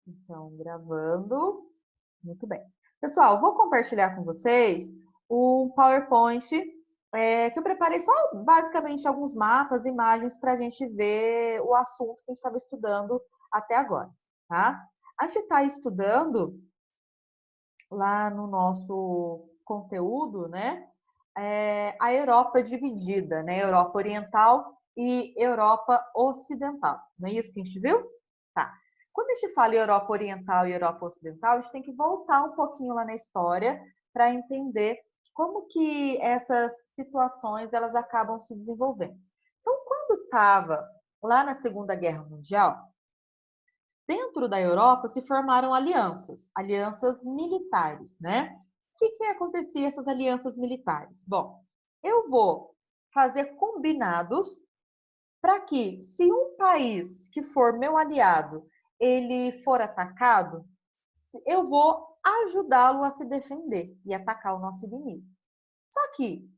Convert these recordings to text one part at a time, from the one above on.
Então, gravando. Muito bem. Pessoal, vou compartilhar com vocês o PowerPoint que eu preparei só basicamente alguns mapas, imagens para a gente ver o assunto que a gente estava estudando até agora, tá? A gente está estudando lá no nosso conteúdo, né? A Europa dividida, né? Europa Oriental e Europa Ocidental. Não é isso que a gente viu? Tá. Quando a gente fala em Europa Oriental e Europa Ocidental, a gente tem que voltar um pouquinho lá na história para entender como que essas situações elas acabam se desenvolvendo. Então, quando estava lá na Segunda Guerra Mundial, dentro da Europa se formaram alianças, alianças militares, né? O que acontecia essas alianças militares? Bom, eu vou fazer combinados para que, se um país que for meu aliado, ele for atacado, eu vou ajudá-lo a se defender e atacar o nosso inimigo. Só que,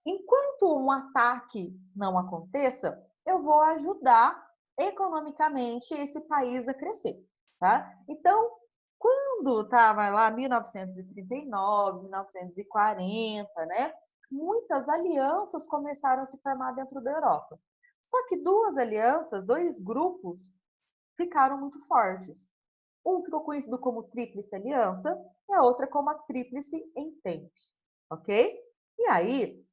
enquanto um ataque não aconteça, eu vou ajudar economicamente esse país a crescer, tá? Então, quando estava lá 1939, 1940, né? Muitas alianças começaram a se formar dentro da Europa. Só que duas alianças, dois grupos, ficaram muito fortes. Um ficou conhecido como Tríplice Aliança e a outra como a Tríplice Entente, ok? E aí,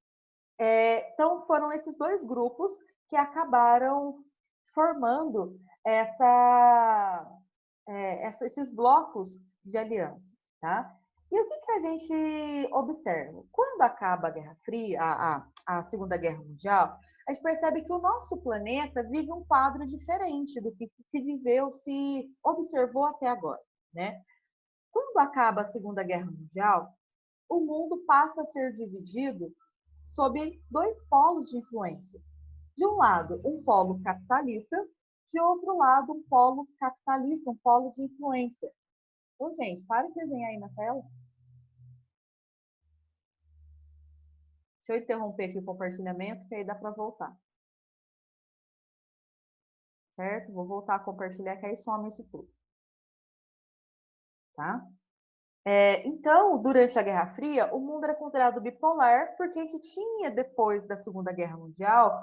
então foram esses dois grupos que acabaram formando esses blocos de aliança, tá? E o que a gente observa? Quando acaba a Guerra Fria, a Segunda Guerra Mundial, a gente percebe que o nosso planeta vive um quadro diferente do que se viveu, se observou até agora, né? Quando acaba a Segunda Guerra Mundial, o mundo passa a ser dividido sob dois polos de influência. De um lado, um polo capitalista, de outro lado, um polo capitalista, um polo de influência. Ô, gente, para de desenhar aí na tela. Deixa eu interromper aqui o compartilhamento, que aí dá para voltar. Certo? Vou voltar a compartilhar, que aí some isso tudo. Tá? Então, durante a Guerra Fria, o mundo era considerado bipolar, porque a gente tinha, depois da Segunda Guerra Mundial,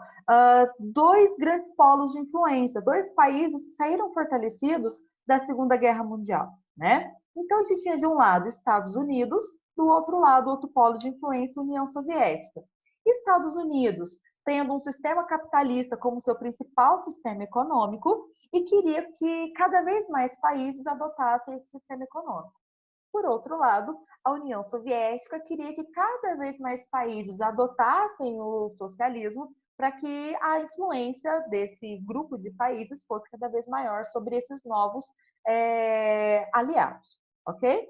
dois grandes polos de influência, dois países que saíram fortalecidos da Segunda Guerra Mundial, né? Então, a gente tinha, de um lado, Estados Unidos, do outro lado, outro polo de influência, União Soviética. Estados Unidos, tendo um sistema capitalista como seu principal sistema econômico, e queria que cada vez mais países adotassem esse sistema econômico. Por outro lado, a União Soviética queria que cada vez mais países adotassem o socialismo para que a influência desse grupo de países fosse cada vez maior sobre esses novos aliados, ok?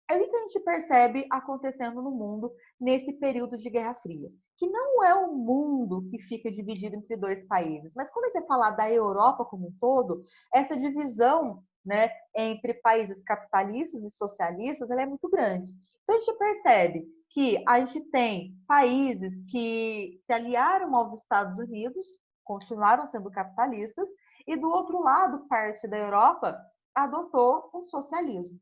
É o que a gente percebe acontecendo no mundo nesse período de Guerra Fria, que não é um mundo que fica dividido entre dois países, mas quando a gente vai falar da Europa como um todo, essa divisão, né, entre países capitalistas e socialistas, ela é muito grande. Então a gente percebe que a gente tem países que se aliaram aos Estados Unidos, continuaram sendo capitalistas, e do outro lado, parte da Europa adotou o socialismo.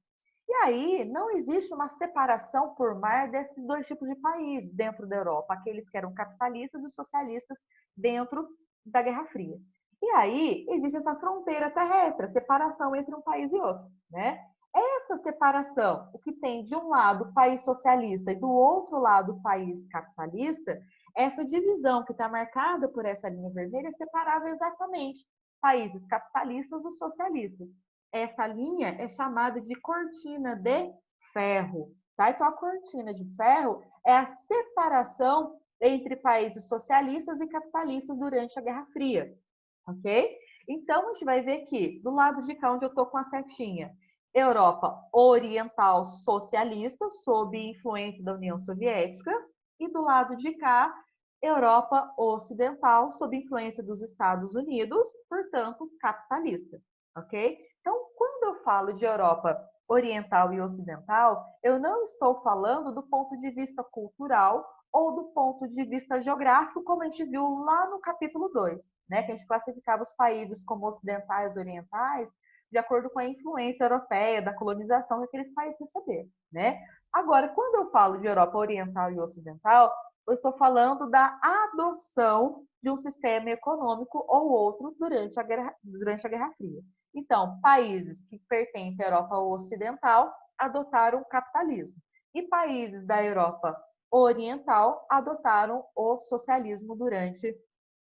E aí não existe uma separação por mar desses dois tipos de países dentro da Europa, aqueles que eram capitalistas e socialistas dentro da Guerra Fria. E aí existe essa fronteira terrestre, a separação entre um país e outro, né? Essa separação, o que tem de um lado o país socialista e do outro lado o país capitalista, essa divisão que está marcada por essa linha vermelha separava exatamente países capitalistas dos socialistas. Essa linha é chamada de cortina de ferro. Tá? Então, a cortina de ferro é a separação entre países socialistas e capitalistas durante a Guerra Fria. Ok? Então, a gente vai ver aqui, do lado de cá, onde eu estou com a setinha, Europa Oriental Socialista, sob influência da União Soviética, e do lado de cá, Europa Ocidental, sob influência dos Estados Unidos, portanto, capitalista. Ok? Então, quando eu falo de Europa Oriental e Ocidental, eu não estou falando do ponto de vista cultural ou do ponto de vista geográfico, como a gente viu lá no capítulo 2, né? Que a gente classificava os países como ocidentais, orientais, de acordo com a influência europeia, da colonização que aqueles países receberam, né? Agora, quando eu falo de Europa Oriental e Ocidental, eu estou falando da adoção de um sistema econômico ou outro durante a Guerra Fria. Então, países que pertencem à Europa Ocidental adotaram o capitalismo e países da Europa Oriental adotaram o socialismo durante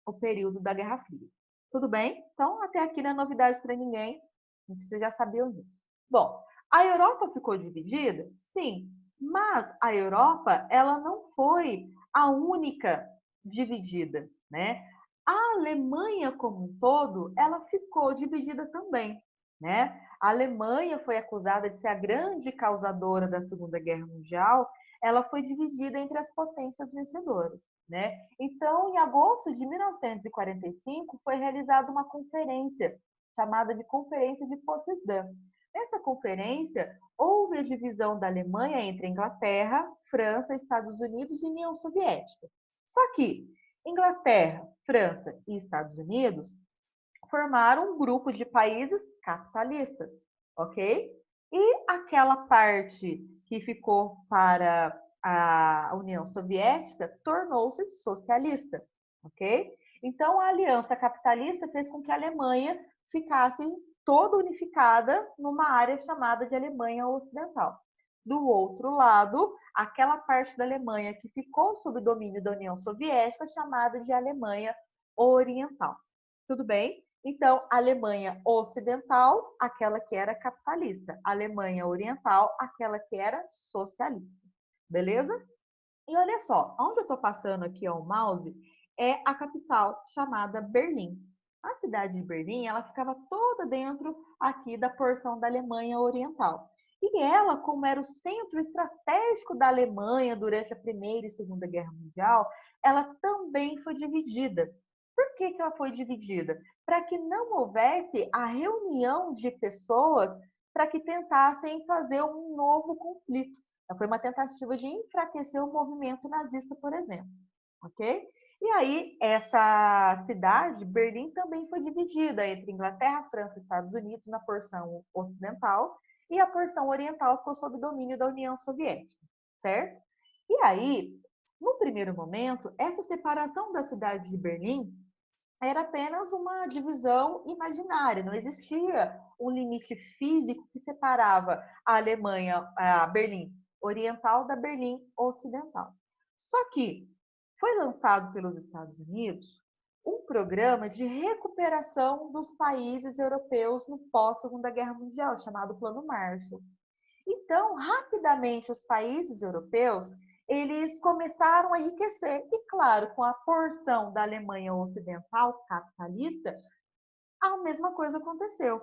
o período da Guerra Fria. Tudo bem? Então, até aqui não é novidade para ninguém, vocês já sabiam disso. Bom, a Europa ficou dividida? Sim, mas a Europa ela não foi a única dividida, né? A Alemanha como um todo, ela ficou dividida também, né? A Alemanha foi acusada de ser a grande causadora da Segunda Guerra Mundial, ela foi dividida entre as potências vencedoras, né? Então, em agosto de 1945, foi realizada uma conferência chamada de Conferência de Potsdam. Nessa conferência, houve a divisão da Alemanha entre Inglaterra, França, Estados Unidos e União Soviética. Só que Inglaterra, França e Estados Unidos formaram um grupo de países capitalistas, ok? E aquela parte que ficou para a União Soviética tornou-se socialista, ok? Então, a aliança capitalista fez com que a Alemanha ficasse toda unificada numa área chamada de Alemanha Ocidental. Do outro lado, aquela parte da Alemanha que ficou sob domínio da União Soviética, chamada de Alemanha Oriental. Tudo bem? Então, Alemanha Ocidental, aquela que era capitalista. Alemanha Oriental, aquela que era socialista. Beleza? E olha só, onde eu estou passando aqui ó, o mouse é a capital chamada Berlim. A cidade de Berlim, ela ficava toda dentro aqui da porção da Alemanha Oriental. E ela, como era o centro estratégico da Alemanha durante a Primeira e Segunda Guerra Mundial, ela também foi dividida. Por que ela foi dividida? Para que não houvesse a reunião de pessoas para que tentassem fazer um novo conflito. Foi uma tentativa de enfraquecer o movimento nazista, por exemplo. Ok? E aí, essa cidade, Berlim, também foi dividida entre Inglaterra, França e Estados Unidos na porção ocidental e a porção oriental ficou sob domínio da União Soviética, certo? E aí, no primeiro momento, essa separação da cidade de Berlim era apenas uma divisão imaginária, não existia um limite físico que separava a Alemanha, a Berlim Oriental da Berlim Ocidental. Só que foi lançado pelos Estados Unidos um programa de recuperação dos países europeus no pós-Segunda Guerra Mundial, chamado Plano Marshall. Então, rapidamente, os países europeus eles começaram a enriquecer. E, claro, com a porção da Alemanha Ocidental capitalista, a mesma coisa aconteceu.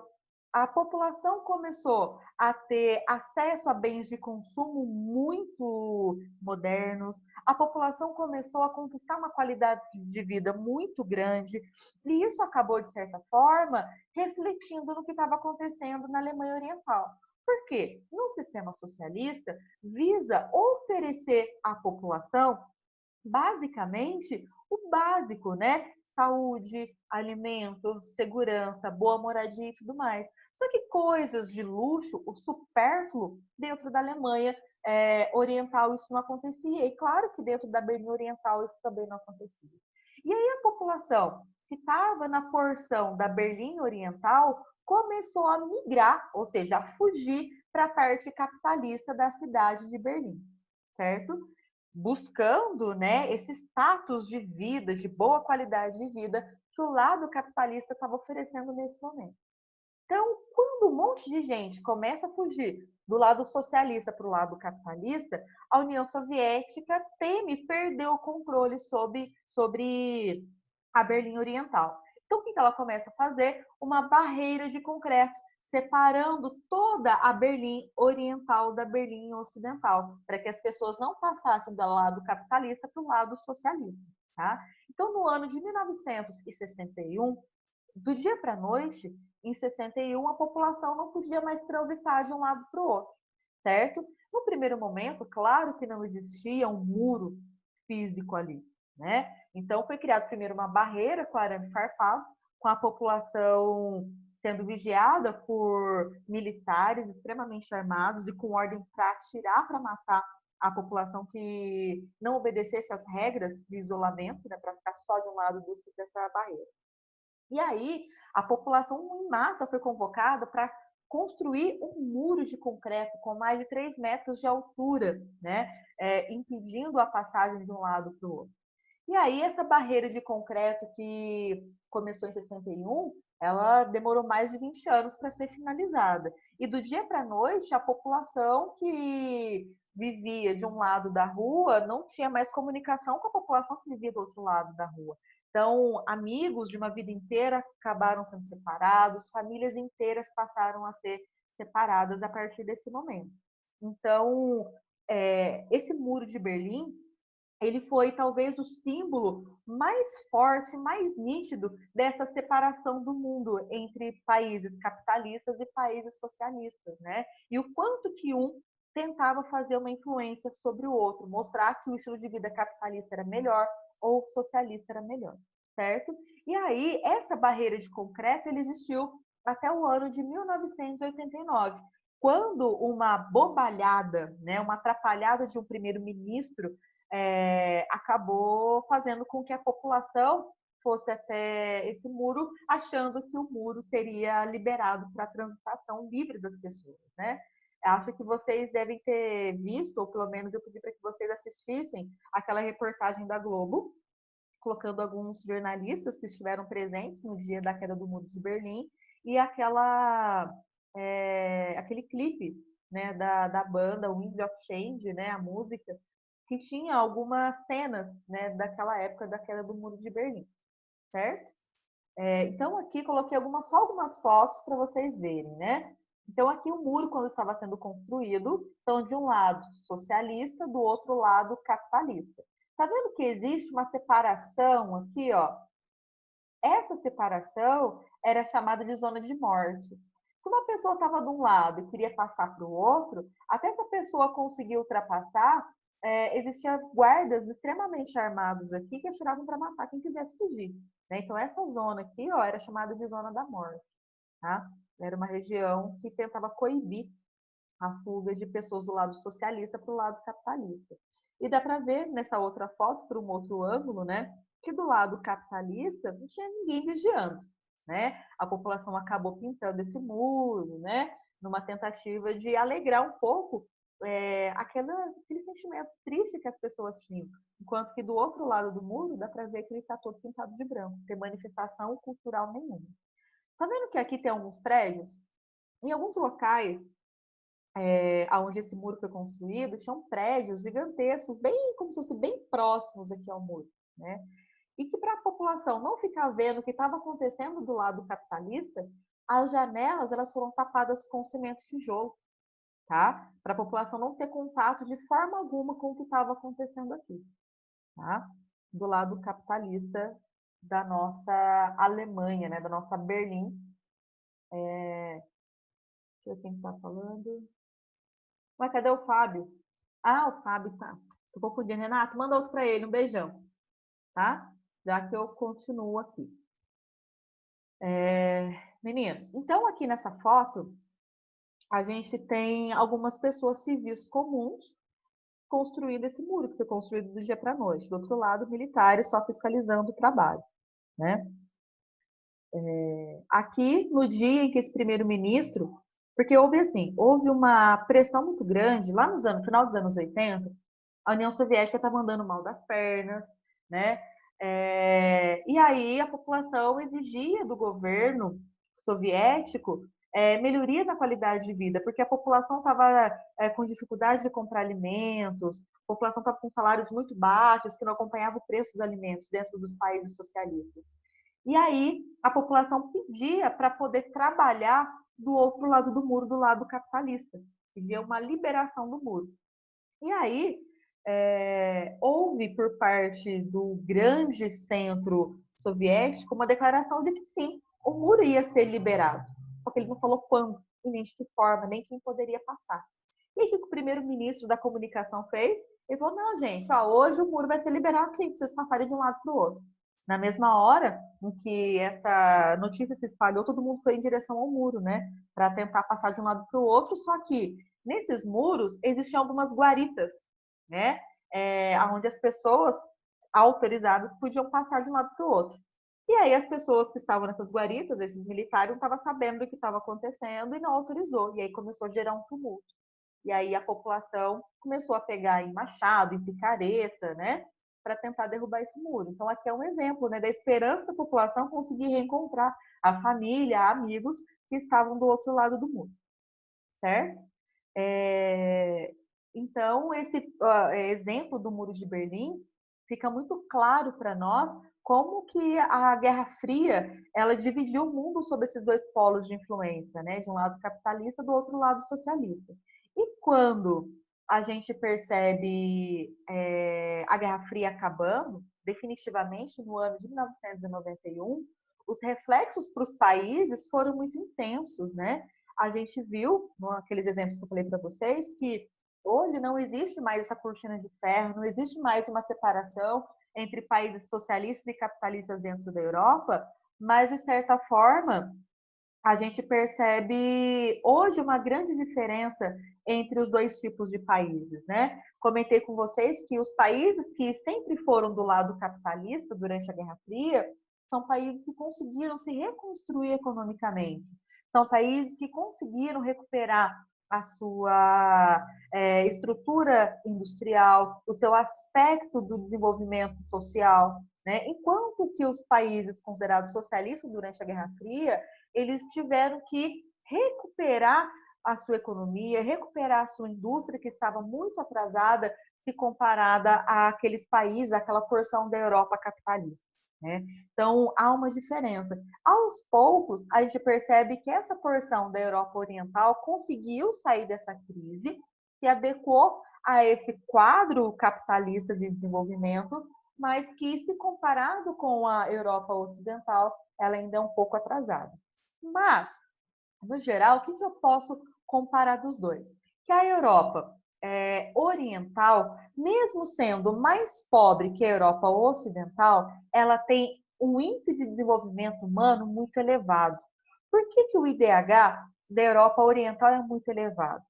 A população começou a ter acesso a bens de consumo muito modernos, a população começou a conquistar uma qualidade de vida muito grande, e isso acabou, de certa forma, refletindo no que estava acontecendo na Alemanha Oriental. Por quê? No sistema socialista, visa oferecer à população, basicamente, o básico, né? Saúde, alimento, segurança, boa moradia e tudo mais. Só que coisas de luxo, o supérfluo, dentro da Alemanha Oriental isso não acontecia. E claro que dentro da Berlim Oriental isso também não acontecia. E aí a população que estava na porção da Berlim Oriental começou a migrar, ou seja, a fugir para a parte capitalista da cidade de Berlim, certo? Buscando, né, esse status de vida, de boa qualidade de vida que o lado capitalista estava oferecendo nesse momento. Então, quando um monte de gente começa a fugir do lado socialista para o lado capitalista, a União Soviética teme perder o controle sobre a Berlim Oriental. Então, o que ela começa a fazer? Uma barreira de concreto, separando toda a Berlim Oriental da Berlim Ocidental, para que as pessoas não passassem do lado capitalista para o lado socialista. Tá? Então, no ano de 1961, do dia para a noite, em 61, a população não podia mais transitar de um lado para o outro, certo? No primeiro momento, claro que não existia um muro físico ali, né? Então, foi criado primeiro uma barreira com arame farpado, com a população sendo vigiada por militares extremamente armados e com ordem para atirar, para matar a população que não obedecesse às regras de isolamento, né, para ficar só de um lado dessa barreira. E aí, a população em massa foi convocada para construir um muro de concreto com mais de 3 metros de altura, né, impedindo a passagem de um lado para o outro. E aí, essa barreira de concreto que começou em 61, ela demorou mais de 20 anos para ser finalizada. E do dia para a noite, a população que vivia de um lado da rua não tinha mais comunicação com a população que vivia do outro lado da rua. Então, amigos de uma vida inteira acabaram sendo separados, famílias inteiras passaram a ser separadas a partir desse momento. Então, esse muro de Berlim, ele foi talvez o símbolo mais forte, mais nítido dessa separação do mundo entre países capitalistas e países socialistas, né? E o quanto que um tentava fazer uma influência sobre o outro, mostrar que o estilo de vida capitalista era melhor ou socialista era melhor, certo? E aí, essa barreira de concreto, ele existiu até o ano de 1989, quando uma bobalhada, né, uma atrapalhada de um primeiro-ministro acabou fazendo com que a população fosse até esse muro, achando que o muro seria liberado para a transitação livre das pessoas, né? Acho que vocês devem ter visto, ou pelo menos eu pedi para que vocês assistissem aquela reportagem da Globo, colocando alguns jornalistas que estiveram presentes no dia da queda do Muro de Berlim, e aquele clipe, né, da banda Wind of Change, né, a música, que tinha algumas cenas, né, daquela época da queda do Muro de Berlim, certo? Então aqui coloquei só algumas fotos para vocês verem, né? Então aqui o muro, quando estava sendo construído, então de um lado socialista, do outro lado capitalista. Tá vendo que existe uma separação aqui, ó? Essa separação era chamada de zona de morte. Se uma pessoa estava de um lado e queria passar para o outro, até essa pessoa conseguir ultrapassar, existiam guardas extremamente armados aqui que atiravam para matar quem quisesse fugir, né? Então, essa zona aqui, ó, era chamada de zona da morte. Tá? Era uma região que tentava coibir a fuga de pessoas do lado socialista para o lado capitalista. E dá para ver nessa outra foto, por um outro ângulo, né, que do lado capitalista não tinha ninguém vigiando, né? A população acabou pintando esse muro, né, numa tentativa de alegrar um pouco aquele sentimento triste que as pessoas tinham. Enquanto que do outro lado do muro dá para ver que ele está todo pintado de branco, não tem manifestação cultural nenhuma. Tá vendo que aqui tem alguns prédios? Em alguns locais onde esse muro foi construído, tinham prédios gigantescos, bem como se fossem bem próximos aqui ao muro, né? E que para a população não ficar vendo o que estava acontecendo do lado capitalista, as janelas elas foram tapadas com cimento e tijolo, tá? Para a população não ter contato de forma alguma com o que estava acontecendo aqui, tá? Do lado capitalista da nossa Alemanha, né? Da nossa Berlim. Deixa eu ver quem está falando. Mas cadê o Fábio? Ah, o Fábio tá. Tô confundindo. Renato, manda outro para ele. Um beijão, tá? Já que eu continuo aqui. Meninos, então aqui nessa foto, a gente tem algumas pessoas civis comuns construindo esse muro, que foi construído do dia para a noite. Do outro lado, militares só fiscalizando o trabalho, né? Aqui, no dia em que esse primeiro-ministro, porque houve uma pressão muito grande, lá no final dos anos 80, a União Soviética estava andando mal das pernas, né? E aí a população exigia do governo soviético melhoria na qualidade de vida, porque a população estava com dificuldade de comprar alimentos, a população estava com salários muito baixos, que não acompanhava o preço dos alimentos dentro dos países socialistas. E aí a população pedia para poder trabalhar do outro lado do muro, do lado capitalista, pedia uma liberação do muro. E aí houve por parte do grande centro soviético uma declaração de que sim, o muro ia ser liberado. Só que ele não falou quando, e nem de que forma, nem quem poderia passar. E aí o que o primeiro-ministro da comunicação fez? Ele falou, não, gente, ó, hoje o muro vai ser liberado sim, para vocês passarem de um lado para o outro. Na mesma hora em que essa notícia se espalhou, todo mundo foi em direção ao muro, né? Para tentar passar de um lado para o outro, só que nesses muros existiam algumas guaritas, né? Onde as pessoas autorizadas podiam passar de um lado para o outro. E aí as pessoas que estavam nessas guaritas, esses militares, não estavam sabendo do que estava acontecendo e não autorizou. E aí começou a gerar um tumulto. E aí a população começou a pegar em machado, em picareta, né? Para tentar derrubar esse muro. Então aqui é um exemplo, né, da esperança da população conseguir reencontrar a família, amigos que estavam do outro lado do muro, certo? Então, esse exemplo do Muro de Berlim fica muito claro para nós como que a Guerra Fria ela dividiu o mundo sob esses dois polos de influência, né? De um lado capitalista, do outro lado socialista. E quando a gente percebe a Guerra Fria acabando, definitivamente no ano de 1991, os reflexos para os países foram muito intensos, né? A gente viu, naqueles exemplos que eu falei para vocês, que hoje não existe mais essa cortina de ferro, não existe mais uma separação entre países socialistas e capitalistas dentro da Europa, mas, de certa forma, a gente percebe hoje uma grande diferença entre os dois tipos de países, né? Comentei com vocês que os países que sempre foram do lado capitalista durante a Guerra Fria são países que conseguiram se reconstruir economicamente, são países que conseguiram recuperar a sua estrutura industrial, o seu aspecto do desenvolvimento social, né? Enquanto que os países considerados socialistas durante a Guerra Fria eles tiveram que recuperar a sua economia, recuperar a sua indústria que estava muito atrasada se comparada àqueles países, àquela porção da Europa capitalista. Né? Então, há uma diferença. Aos poucos, a gente percebe que essa porção da Europa Oriental conseguiu sair dessa crise, se adequou a esse quadro capitalista de desenvolvimento, mas que, se comparado com a Europa Ocidental, ela ainda é um pouco atrasada. Mas, no geral, o que eu posso comparar dos dois? Que a Europa oriental, mesmo sendo mais pobre que a Europa ocidental, ela tem um índice de desenvolvimento humano muito elevado. Por que o IDH da Europa oriental é muito elevado?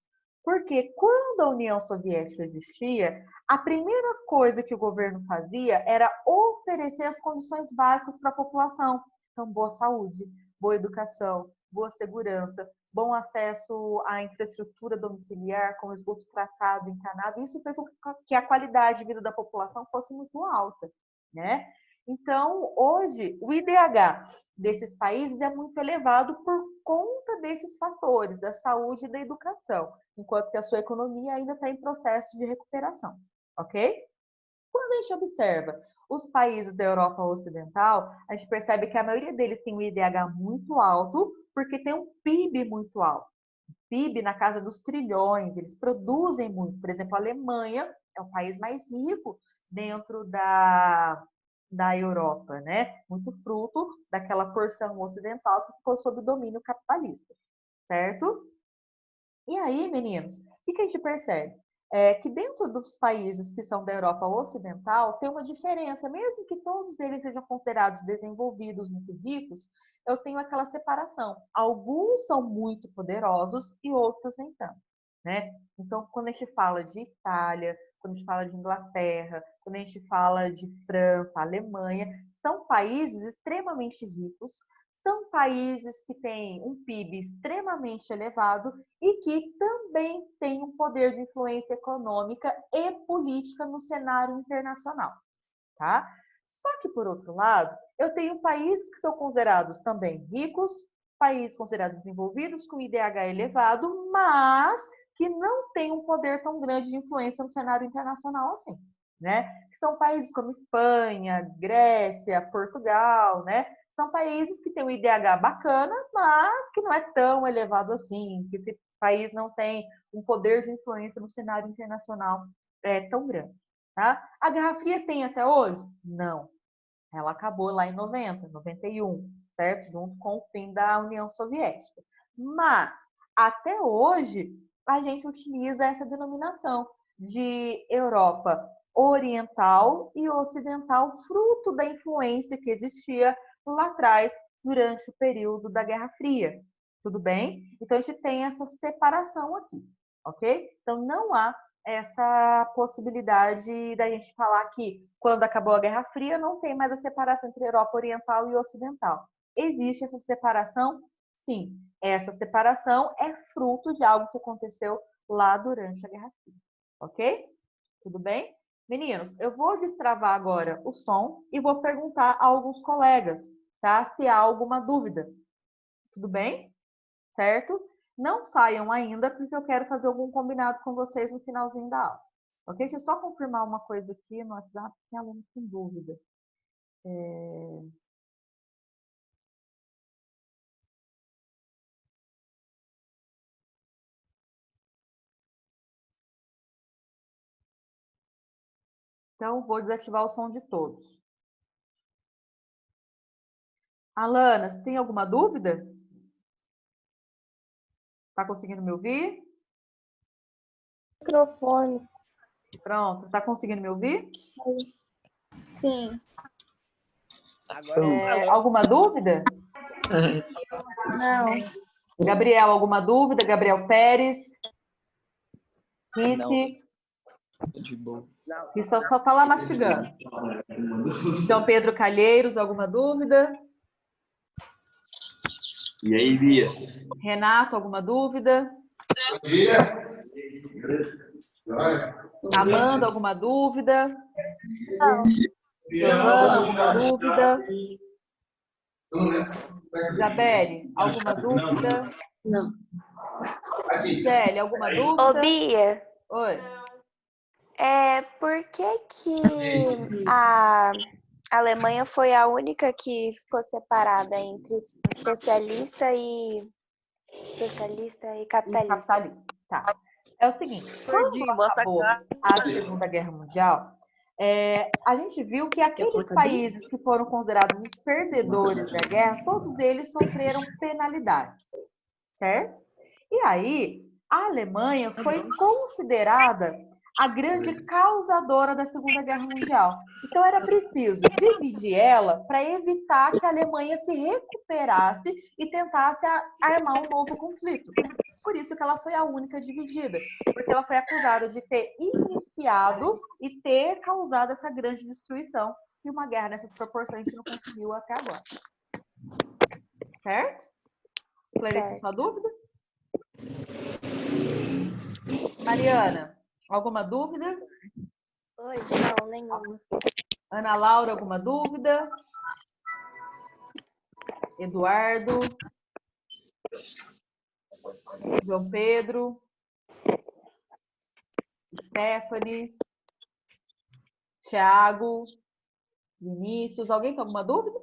Porque quando a União Soviética existia, a primeira coisa que o governo fazia era oferecer as condições básicas para a população. Então, boa saúde, boa educação, boa segurança, bom acesso à infraestrutura domiciliar, com esgoto tratado, encanado. Isso fez com que a qualidade de vida da população fosse muito alta, né? Então, hoje, o IDH desses países é muito elevado por conta desses fatores, da saúde e da educação, enquanto que a sua economia ainda está em processo de recuperação, ok? Quando a gente observa os países da Europa Ocidental, a gente percebe que a maioria deles tem um IDH muito alto, porque tem um PIB muito alto. PIB na casa dos trilhões, eles produzem muito. Por exemplo, a Alemanha é o país mais rico dentro da Europa, né? Muito fruto daquela porção ocidental que ficou sob o domínio capitalista, certo? E aí, meninos, o que a gente percebe? Que dentro dos países que são da Europa Ocidental, tem uma diferença, mesmo que todos eles sejam considerados desenvolvidos, muito ricos, eu tenho aquela separação. Alguns são muito poderosos e outros nem tanto. Né? Então, quando a gente fala de Itália, quando a gente fala de Inglaterra, quando a gente fala de França, Alemanha, são países extremamente ricos, são países que têm um PIB extremamente elevado e que também têm um poder de influência econômica e política no cenário internacional, tá? Só que, por outro lado, eu tenho países que são considerados também ricos, países considerados desenvolvidos, com IDH elevado, mas que não têm um poder tão grande de influência no cenário internacional assim, né? Que são países como Espanha, Grécia, Portugal, né? São países que têm um IDH bacana, mas que não é tão elevado assim, que esse país não tem um poder de influência no cenário internacional tão grande. Tá? A Guerra Fria tem até hoje? Não. Ela acabou lá em 90, 91, certo? Junto com o fim da União Soviética. Mas, até hoje, a gente utiliza essa denominação de Europa oriental e ocidental, fruto da influência que existia lá atrás, durante o período da Guerra Fria. Tudo bem? Então, a gente tem essa separação aqui, ok? Então, não há essa possibilidade da gente falar que quando acabou a Guerra Fria não tem mais a separação entre Europa Oriental e Ocidental. Existe essa separação? Sim. Essa separação é fruto de algo que aconteceu lá durante a Guerra Fria. Ok? Tudo bem? Meninos, eu vou destravar agora o som e vou perguntar a alguns colegas, tá? Se há alguma dúvida. Tudo bem? Certo? Não saiam ainda, porque eu quero fazer algum combinado com vocês no finalzinho da aula. Ok? Deixa eu só confirmar uma coisa aqui no WhatsApp, tem aluno com dúvida. Então, vou desativar o som de todos. Alana, você tem alguma dúvida? Está conseguindo me ouvir? Microfone. Pronto, está conseguindo me ouvir? Sim. Alguma dúvida? Não. Gabriel, alguma dúvida? Gabriel Pérez? Rice? De boa. Rice só está lá mastigando. Então, Pedro Calheiros, alguma dúvida? E aí, Bia? Renato, alguma dúvida? Bom dia. Amanda, alguma dúvida? Não. Giovana, alguma dúvida? Isabelle, alguma dúvida? Não. Gisele, alguma Ô, dúvida? Bia, Oi. por que a Alemanha foi a única que ficou separada entre socialista e E capitalista? capitalista. Tá. É o seguinte, quando acabou a Segunda Guerra Mundial, a gente viu que aqueles países que foram considerados os perdedores da guerra, todos eles sofreram penalidades, certo? E aí, a Alemanha foi considerada a grande causadora da Segunda Guerra Mundial. Então, era preciso dividir ela para evitar que a Alemanha se recuperasse e tentasse armar um novo conflito. Por isso que ela foi a única dividida, porque ela foi acusada de ter iniciado e ter causado essa grande destruição. E uma guerra nessas proporções a gente não conseguiu até agora. Certo? Esclareci sua dúvida? Mariana, alguma dúvida? Oi, não, nenhuma. Ana Laura, alguma dúvida? Eduardo? João Pedro? Stephanie? Thiago? Vinícius? Alguém tem alguma dúvida?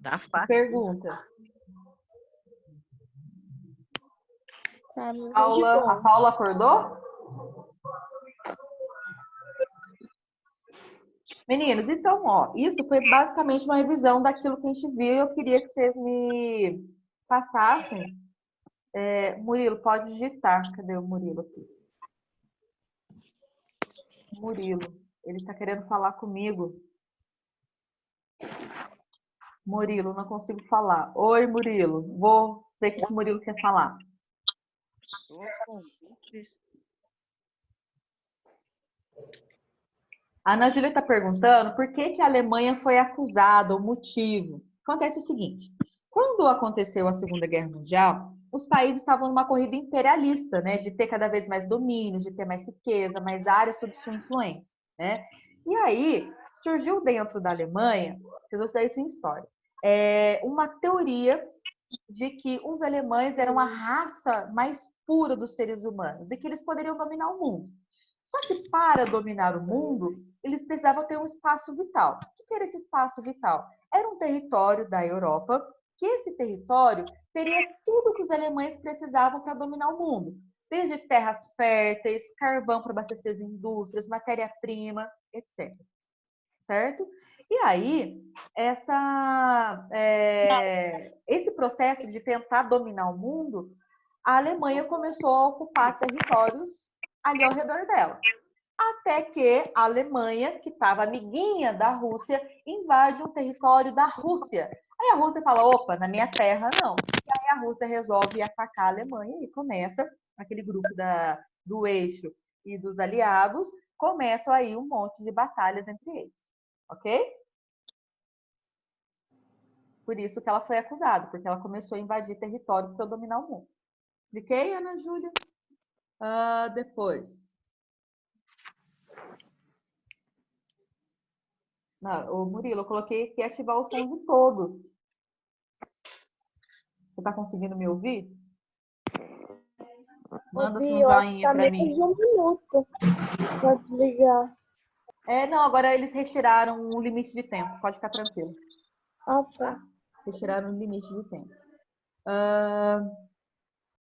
Tá fácil. Pergunta. Pra mim, A Paula acordou? Meninos, então, ó, isso foi basicamente uma revisão daquilo que a gente viu. Eu queria que vocês me passassem. Murilo, pode digitar. Cadê o Murilo aqui? Murilo, ele está querendo falar comigo. Murilo, não consigo falar. Oi, Murilo. Vou ver o que o Murilo quer falar. A Ana Júlia está perguntando por que a Alemanha foi acusada, o motivo. Acontece o seguinte, quando aconteceu a Segunda Guerra Mundial, os países estavam numa corrida imperialista, né, de ter cada vez mais domínios, de ter mais riqueza, mais áreas sob sua influência, né? E aí, surgiu dentro da Alemanha, vocês vão saber isso em história, uma teoria de que os alemães eram a raça mais pura dos seres humanos e que eles poderiam dominar o mundo. Só que para dominar o mundo, eles precisavam ter um espaço vital. O que era esse espaço vital? Era um território da Europa, que esse território teria tudo que os alemães precisavam para dominar o mundo. Desde terras férteis, carvão para abastecer as indústrias, matéria-prima, etc. Certo? E aí, esse processo de tentar dominar o mundo, a Alemanha começou a ocupar territórios ali ao redor dela. até que a Alemanha, que estava amiguinha da Rússia, invade um território da Rússia. Aí a Rússia fala, opa, na minha terra não. E aí a Rússia resolve atacar a Alemanha e começa aquele grupo do eixo e dos aliados, começam aí um monte de batalhas entre eles, ok? Por isso que ela foi acusada, porque ela começou a invadir territórios para dominar o mundo. Expliquei, Ana Júlia? Depois. Não, ô Murilo, eu coloquei aqui ativar o som de todos. Você está conseguindo me ouvir? Manda um Eu acho que joinha tá para menos mim. de 1 minuto pra desligar. Não, agora eles retiraram o limite de tempo. Pode ficar tranquilo. Ah, tá. Retiraram o limite de tempo.